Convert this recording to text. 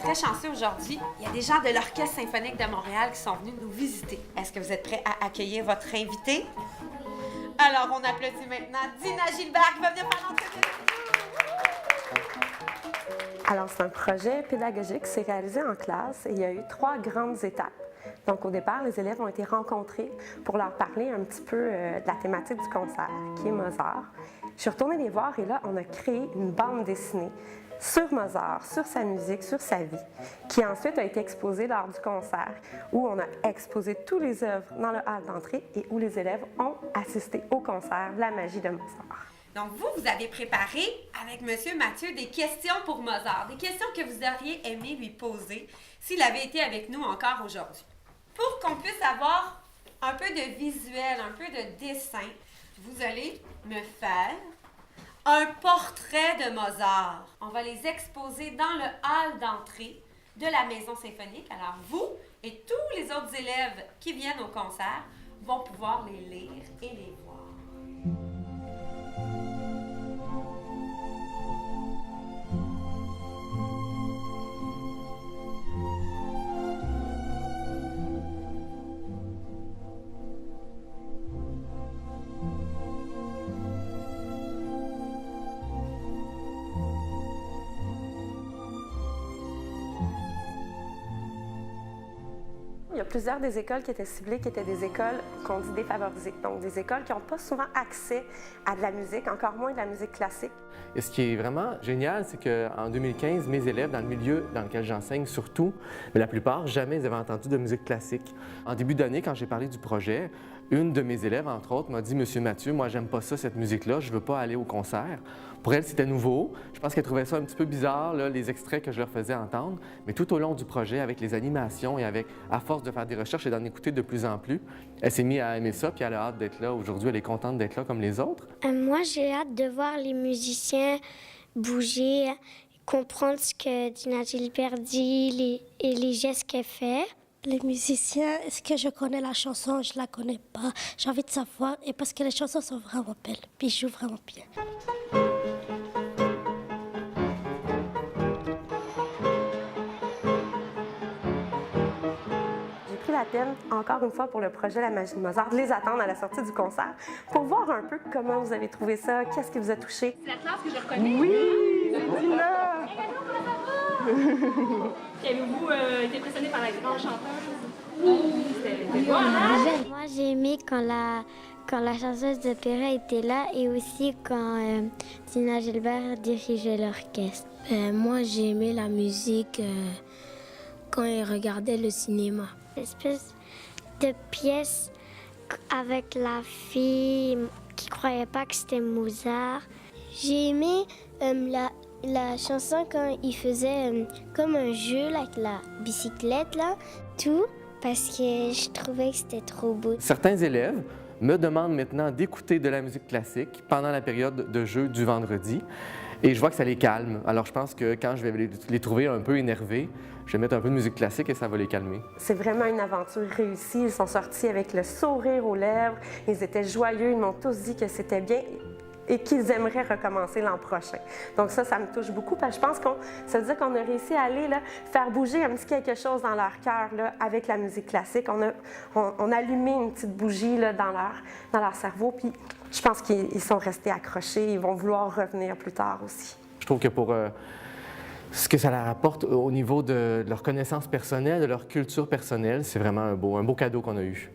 très chanceux aujourd'hui. Il y a des gens de l'Orchestre symphonique de Montréal qui sont venus nous visiter. Est-ce que vous êtes prêts à accueillir votre invité? Alors, on applaudit maintenant Dina Gilbert qui va venir faire l'entrevue avec nous. Alors, c'est un projet pédagogique, c'est réalisé en classe et il y a eu 3 grandes étapes. Donc, au départ, les élèves ont été rencontrés pour leur parler un petit peu de la thématique du concert, qui est Mozart. Je suis retournée les voir et là, on a créé une bande dessinée sur Mozart, sur sa musique, sur sa vie, qui ensuite a été exposée lors du concert, où on a exposé toutes les œuvres dans le hall d'entrée et où les élèves ont assisté au concert La magie de Mozart. Donc, vous avez préparé avec M. Mathieu des questions pour Mozart, des questions que vous auriez aimé lui poser s'il avait été avec nous encore aujourd'hui. Pour qu'on puisse avoir un peu de visuel, un peu de dessin, vous allez me faire un portrait de Mozart. On va les exposer dans le hall d'entrée de la Maison symphonique. Alors, vous et tous les autres élèves qui viennent au concert vont pouvoir les lire et les voir. Il y a plusieurs des écoles qui étaient ciblées, qui étaient des écoles qu'on dit défavorisées. Donc, des écoles qui n'ont pas souvent accès à de la musique, encore moins de la musique classique. Et ce qui est vraiment génial, c'est qu'en 2015, mes élèves, dans le milieu dans lequel j'enseigne surtout, mais la plupart, jamais ils avaient entendu de musique classique. En début d'année, quand j'ai parlé du projet, une de mes élèves, entre autres, m'a dit « Monsieur Mathieu, moi, j'aime pas ça, cette musique-là, je veux pas aller au concert. » Pour elle, c'était nouveau. Je pense qu'elle trouvait ça un petit peu bizarre, là, les extraits que je leur faisais entendre. Mais tout au long du projet, avec les animations et à force de faire des recherches et d'en écouter de plus en plus, elle s'est mise à aimer ça, puis elle a hâte d'être là. Aujourd'hui, elle est contente d'être là comme les autres. Moi, j'ai hâte de voir les musiciens bouger, comprendre ce que Dina Gilbert dit et les gestes qu'elle fait. Les musiciens, est-ce que je connais la chanson? Je la connais pas. J'ai envie de savoir, et parce que les chansons sont vraiment belles, puis ils jouent vraiment bien. J'ai pris la peine, encore une fois, pour le projet La magie de Mozart, de les attendre à la sortie du concert pour voir un peu comment vous avez trouvé ça, qu'est-ce qui vous a touché. C'est la classe que je reconnais. Oui, c'est Dina! Avez-vous été impressionné par la grande chanteuse? C'était quoi, hein? Moi, j'ai aimé quand la chanteuse d'opéra était là et aussi quand Dina Gilbert dirigeait l'orchestre. Moi, j'ai aimé la musique quand elle regardait le cinéma. L'espèce de pièce avec la fille qui croyait pas que c'était Mozart. J'ai aimé la chanson quand il faisait comme un jeu là, avec la bicyclette, là, tout, parce que je trouvais que c'était trop beau. Certains élèves me demandent maintenant d'écouter de la musique classique pendant la période de jeu du vendredi. Et je vois que ça les calme. Alors je pense que quand je vais les trouver un peu énervés, je vais mettre un peu de musique classique et ça va les calmer. C'est vraiment une aventure réussie. Ils sont sortis avec le sourire aux lèvres. Ils étaient joyeux. Ils m'ont tous dit que c'était bien et qu'ils aimeraient recommencer l'an prochain. Donc ça me touche beaucoup parce que je pense ça veut dire qu'on a réussi à aller là, faire bouger un petit quelque chose dans leur cœur là, avec la musique classique. On a allumé une petite bougie là, dans leur cerveau, puis je pense qu'ils sont restés accrochés. Ils vont vouloir revenir plus tard aussi. Je trouve que pour ce que ça leur apporte au niveau de leur connaissance personnelle, de leur culture personnelle, c'est vraiment un beau cadeau qu'on a eu.